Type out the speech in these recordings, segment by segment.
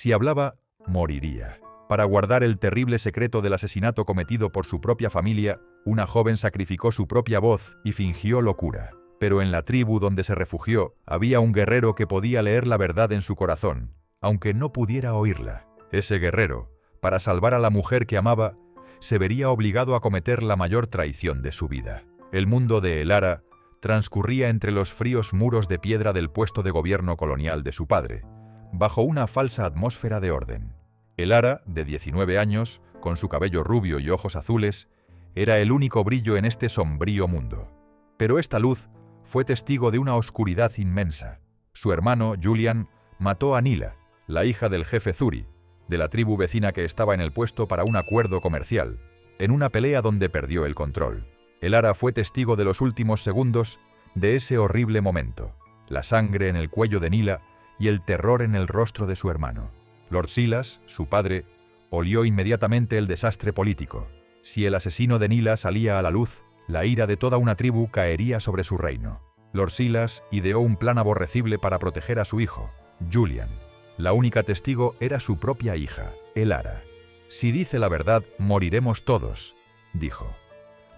Si hablaba, moriría. Para guardar el terrible secreto del asesinato cometido por su propia familia, una joven sacrificó su propia voz y fingió locura. Pero en la tribu donde se refugió, había un guerrero que podía leer la verdad en su corazón, aunque no pudiera oírla. Ese guerrero, para salvar a la mujer que amaba, se vería obligado a cometer la mayor traición de su vida. El mundo de Elara transcurría entre los fríos muros de piedra del puesto de gobierno colonial de su padre, bajo una falsa atmósfera de orden. Elara, de 19 años, con su cabello rubio y ojos azules, era el único brillo en este sombrío mundo. Pero esta luz fue testigo de una oscuridad inmensa. Su hermano, Julian, mató a Nila, la hija del jefe Zuri, de la tribu vecina que estaba en el puesto para un acuerdo comercial, en una pelea donde perdió el control. Elara fue testigo de los últimos segundos de ese horrible momento, la sangre en el cuello de Nila y el terror en el rostro de su hermano. Lord Silas, su padre, olió inmediatamente el desastre político. Si el asesino de Nila salía a la luz, la ira de toda una tribu caería sobre su reino. Lord Silas ideó un plan aborrecible para proteger a su hijo, Julian. La única testigo era su propia hija, Elara. «Si dice la verdad, moriremos todos», dijo.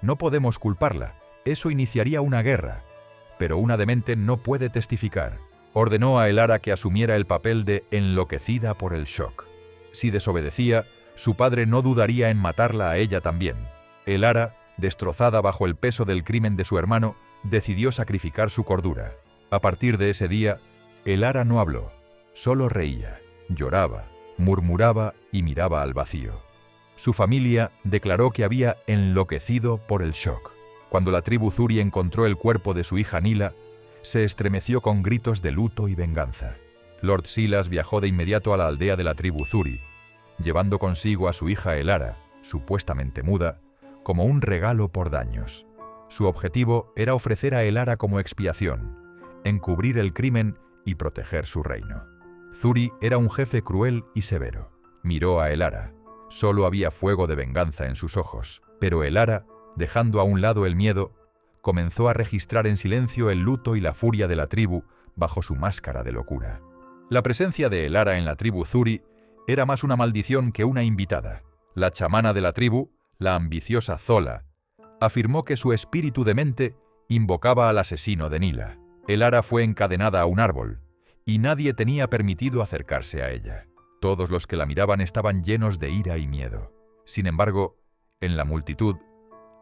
«No podemos culparla, eso iniciaría una guerra. Pero una demente no puede testificar». Ordenó a Elara que asumiera el papel de enloquecida por el shock. Si desobedecía, su padre no dudaría en matarla a ella también. Elara, destrozada bajo el peso del crimen de su hermano, decidió sacrificar su cordura. A partir de ese día, Elara no habló, solo reía, lloraba, murmuraba y miraba al vacío. Su familia declaró que había enloquecido por el shock. Cuando la tribu Zuri encontró el cuerpo de su hija Nila, se estremeció con gritos de luto y venganza. Lord Silas viajó de inmediato a la aldea de la tribu Zuri, llevando consigo a su hija Elara, supuestamente muda, como un regalo por daños. Su objetivo era ofrecer a Elara como expiación, encubrir el crimen y proteger su reino. Zuri era un jefe cruel y severo. Miró a Elara. Solo había fuego de venganza en sus ojos, pero Elara, dejando a un lado el miedo, comenzó a registrar en silencio el luto y la furia de la tribu bajo su máscara de locura. La presencia de Elara en la tribu Zuri era más una maldición que una invitada. La chamana de la tribu, la ambiciosa Zola, afirmó que su espíritu demente invocaba al asesino de Nila. Elara fue encadenada a un árbol, y nadie tenía permitido acercarse a ella. Todos los que la miraban estaban llenos de ira y miedo. Sin embargo, en la multitud,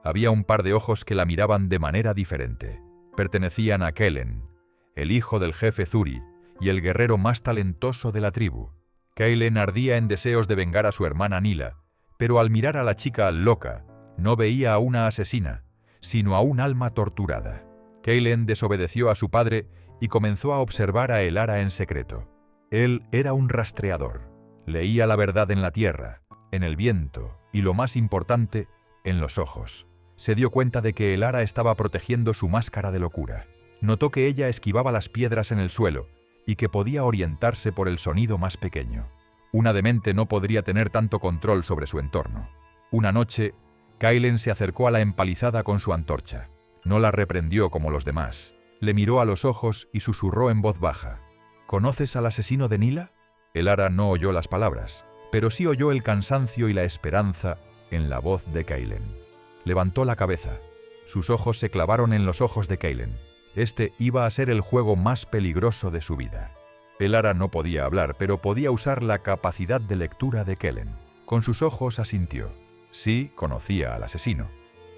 había un par de ojos que la miraban de manera diferente. Pertenecían a Kellen, el hijo del jefe Zuri y el guerrero más talentoso de la tribu. Kellen ardía en deseos de vengar a su hermana Nila, pero al mirar a la chica loca, no veía a una asesina, sino a un alma torturada. Kellen desobedeció a su padre y comenzó a observar a Elara en secreto. Él era un rastreador. Leía la verdad en la tierra, en el viento y, lo más importante, en los ojos. Se dio cuenta de que Elara estaba protegiendo su máscara de locura. Notó que ella esquivaba las piedras en el suelo y que podía orientarse por el sonido más pequeño. Una demente no podría tener tanto control sobre su entorno. Una noche, Kellen se acercó a la empalizada con su antorcha. No la reprendió como los demás. Le miró a los ojos y susurró en voz baja. «¿Conoces al asesino de Nila?» Elara no oyó las palabras, pero sí oyó el cansancio y la esperanza en la voz de Kellen. Levantó la cabeza. Sus ojos se clavaron en los ojos de Kellen. Este iba a ser el juego más peligroso de su vida. Elara no podía hablar, pero podía usar la capacidad de lectura de Kellen. Con sus ojos asintió. Sí, conocía al asesino.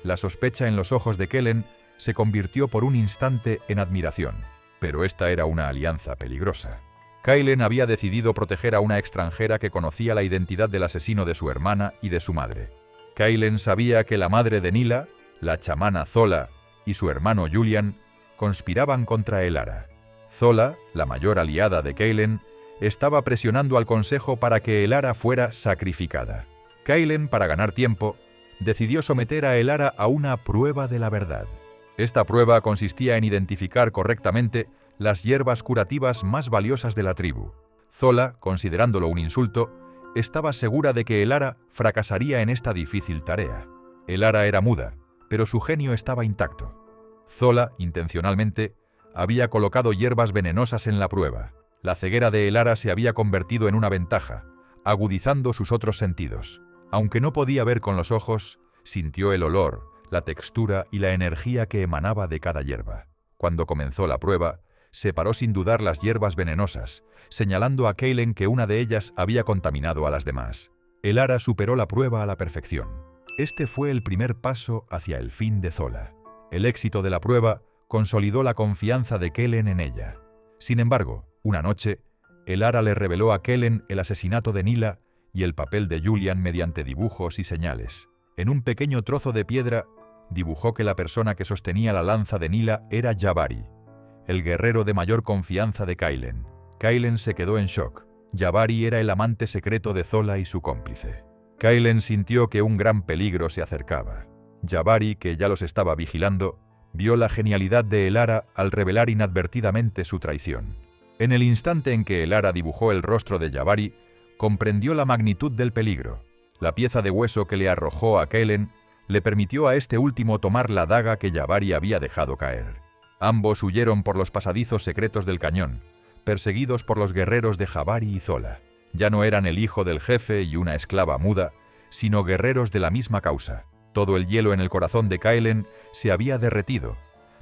La sospecha en los ojos de Kellen se convirtió por un instante en admiración. Pero esta era una alianza peligrosa. Kellen había decidido proteger a una extranjera que conocía la identidad del asesino de su hermana y de su madre. Kellen sabía que la madre de Nila, la chamana Zola, y su hermano Julian conspiraban contra Elara. Zola, la mayor aliada de Kellen, estaba presionando al consejo para que Elara fuera sacrificada. Kellen, para ganar tiempo, decidió someter a Elara a una prueba de la verdad. Esta prueba consistía en identificar correctamente las hierbas curativas más valiosas de la tribu. Zola, considerándolo un insulto, estaba segura de que Elara fracasaría en esta difícil tarea. Elara era muda, pero su genio estaba intacto. Zola, intencionalmente, había colocado hierbas venenosas en la prueba. La ceguera de Elara se había convertido en una ventaja, agudizando sus otros sentidos. Aunque no podía ver con los ojos, sintió el olor, la textura y la energía que emanaba de cada hierba. Cuando comenzó la prueba, separó sin dudar las hierbas venenosas, señalando a Kaylen que una de ellas había contaminado a las demás. Elara superó la prueba a la perfección. Este fue el primer paso hacia el fin de Zola. El éxito de la prueba consolidó la confianza de Kellen en ella. Sin embargo, una noche, Elara le reveló a Kellen el asesinato de Nila y el papel de Julian mediante dibujos y señales. En un pequeño trozo de piedra, dibujó que la persona que sostenía la lanza de Nila era Jabari, el guerrero de mayor confianza de Kaylen. Kaylen se quedó en shock. Jabari era el amante secreto de Zola y su cómplice. Kaylen sintió que un gran peligro se acercaba. Jabari, que ya los estaba vigilando, vio la genialidad de Elara al revelar inadvertidamente su traición. En el instante en que Elara dibujó el rostro de Jabari, comprendió la magnitud del peligro. La pieza de hueso que le arrojó a Kaylen le permitió a este último tomar la daga que Jabari había dejado caer. Ambos huyeron por los pasadizos secretos del cañón, perseguidos por los guerreros de Jabari y Zola. Ya no eran el hijo del jefe y una esclava muda, sino guerreros de la misma causa. Todo el hielo en el corazón de Kaylen se había derretido,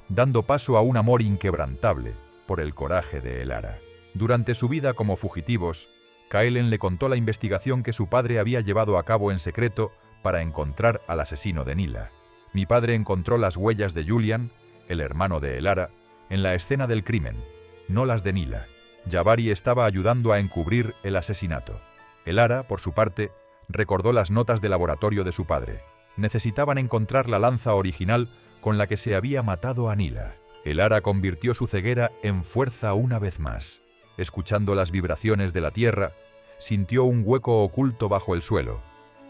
dando paso a un amor inquebrantable por el coraje de Elara. Durante su vida como fugitivos, Kaylen le contó la investigación que su padre había llevado a cabo en secreto para encontrar al asesino de Nila. Mi padre encontró las huellas de Julian, el hermano de Elara, en la escena del crimen, no las de Nila. Jabari estaba ayudando a encubrir el asesinato. Elara, por su parte, recordó las notas de laboratorio de su padre. Necesitaban encontrar la lanza original con la que se había matado a Nila. Elara convirtió su ceguera en fuerza una vez más. Escuchando las vibraciones de la tierra, sintió un hueco oculto bajo el suelo,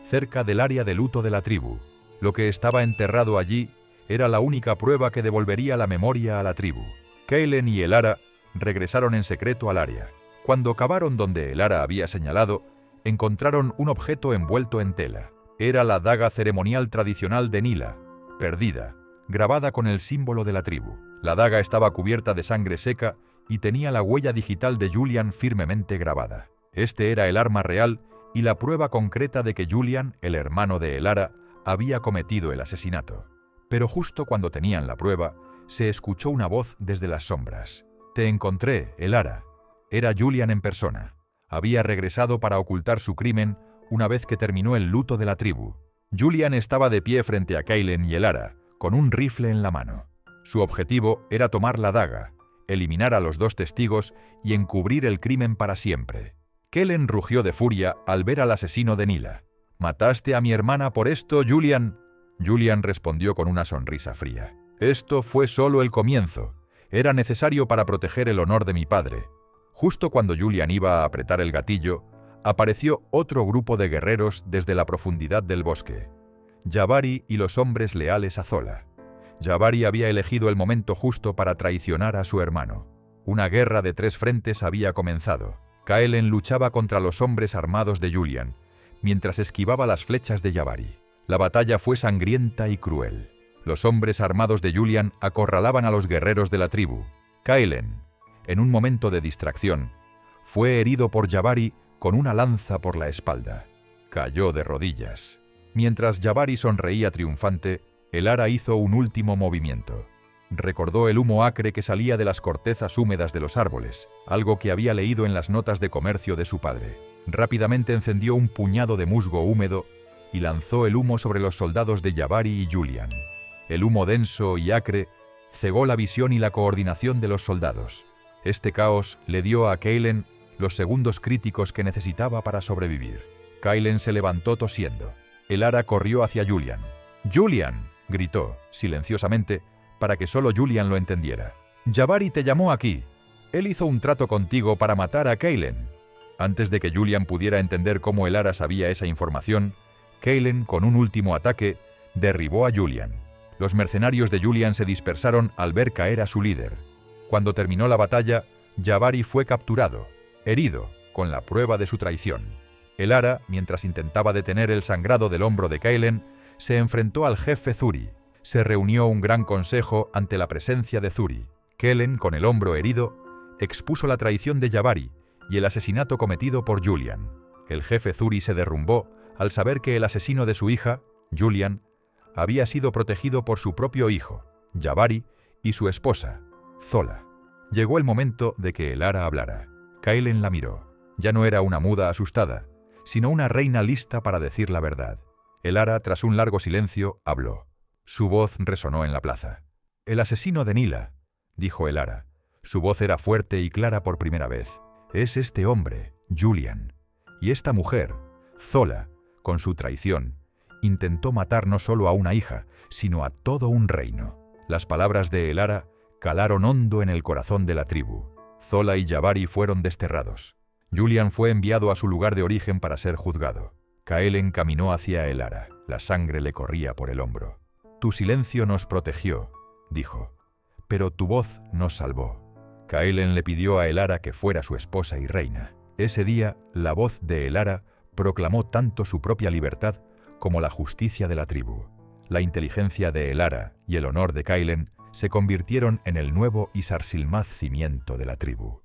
cerca del área de luto de la tribu. Lo que estaba enterrado allí era la única prueba que devolvería la memoria a la tribu. Kaylen y Elara regresaron en secreto al área. Cuando cavaron donde Elara había señalado, encontraron un objeto envuelto en tela. Era la daga ceremonial tradicional de Nila, perdida, grabada con el símbolo de la tribu. La daga estaba cubierta de sangre seca y tenía la huella digital de Julian firmemente grabada. Este era el arma real y la prueba concreta de que Julian, el hermano de Elara, había cometido el asesinato. Pero justo cuando tenían la prueba, se escuchó una voz desde las sombras. «Te encontré, Elara». Era Julian en persona. Había regresado para ocultar su crimen una vez que terminó el luto de la tribu. Julian estaba de pie frente a Kaylen y Elara, con un rifle en la mano. Su objetivo era tomar la daga, eliminar a los dos testigos y encubrir el crimen para siempre. Kaylen rugió de furia al ver al asesino de Nila. «¿Mataste a mi hermana por esto, Julian?» Julian respondió con una sonrisa fría. «Esto fue solo el comienzo. Era necesario para proteger el honor de mi padre». Justo cuando Julian iba a apretar el gatillo, apareció otro grupo de guerreros desde la profundidad del bosque. Jabari y los hombres leales a Zola. Jabari había elegido el momento justo para traicionar a su hermano. Una guerra de 3 frentes había comenzado. Kaylen luchaba contra los hombres armados de Julian, mientras esquivaba las flechas de Jabari. La batalla fue sangrienta y cruel. Los hombres armados de Julian acorralaban a los guerreros de la tribu. Kaylen, en un momento de distracción, fue herido por Jabari con una lanza por la espalda. Cayó de rodillas. Mientras Jabari sonreía triunfante, Elara hizo un último movimiento. Recordó el humo acre que salía de las cortezas húmedas de los árboles, algo que había leído en las notas de comercio de su padre. Rápidamente encendió un puñado de musgo húmedo y lanzó el humo sobre los soldados de Jabari y Julian. El humo denso y acre cegó la visión y la coordinación de los soldados. Este caos le dio a Kaylen los segundos críticos que necesitaba para sobrevivir. Kaylen se levantó tosiendo. Elara corrió hacia Julian. «¡Julian!», gritó, silenciosamente, para que solo Julian lo entendiera. «Jabari te llamó aquí. Él hizo un trato contigo para matar a Kaylen». Antes de que Julian pudiera entender cómo Elara sabía esa información, Kaylen, con un último ataque, derribó a Julian. Los mercenarios de Julian se dispersaron al ver caer a su líder. Cuando terminó la batalla, Jabari fue capturado, herido, con la prueba de su traición. Elara, mientras intentaba detener el sangrado del hombro de Kaylen, se enfrentó al jefe Zuri. Se reunió un gran consejo ante la presencia de Zuri. Kaylen, con el hombro herido, expuso la traición de Jabari y el asesinato cometido por Julian. El jefe Zuri se derrumbó al saber que el asesino de su hija, Julian, había sido protegido por su propio hijo, Jabari, y su esposa, Zola. Llegó el momento de que Elara hablara. Kaelen la miró. Ya no era una muda asustada, sino una reina lista para decir la verdad. Elara, tras un largo silencio, habló. Su voz resonó en la plaza. «El asesino de Nila», dijo Elara. Su voz era fuerte y clara por primera vez. «Es este hombre, Julian. Y esta mujer, Zola, con su traición, intentó matar no solo a una hija, sino a todo un reino». Las palabras de Elara calaron hondo en el corazón de la tribu. Zola y Jabari fueron desterrados. Julian fue enviado a su lugar de origen para ser juzgado. Kaelen caminó hacia Elara. La sangre le corría por el hombro. «Tu silencio nos protegió», dijo, «pero tu voz nos salvó». Kaelen le pidió a Elara que fuera su esposa y reina. Ese día, la voz de Elara proclamó tanto su propia libertad como la justicia de la tribu. La inteligencia de Elara y el honor de Kaelen se convirtieron en el nuevo y Sarsilmaz cimiento de la tribu.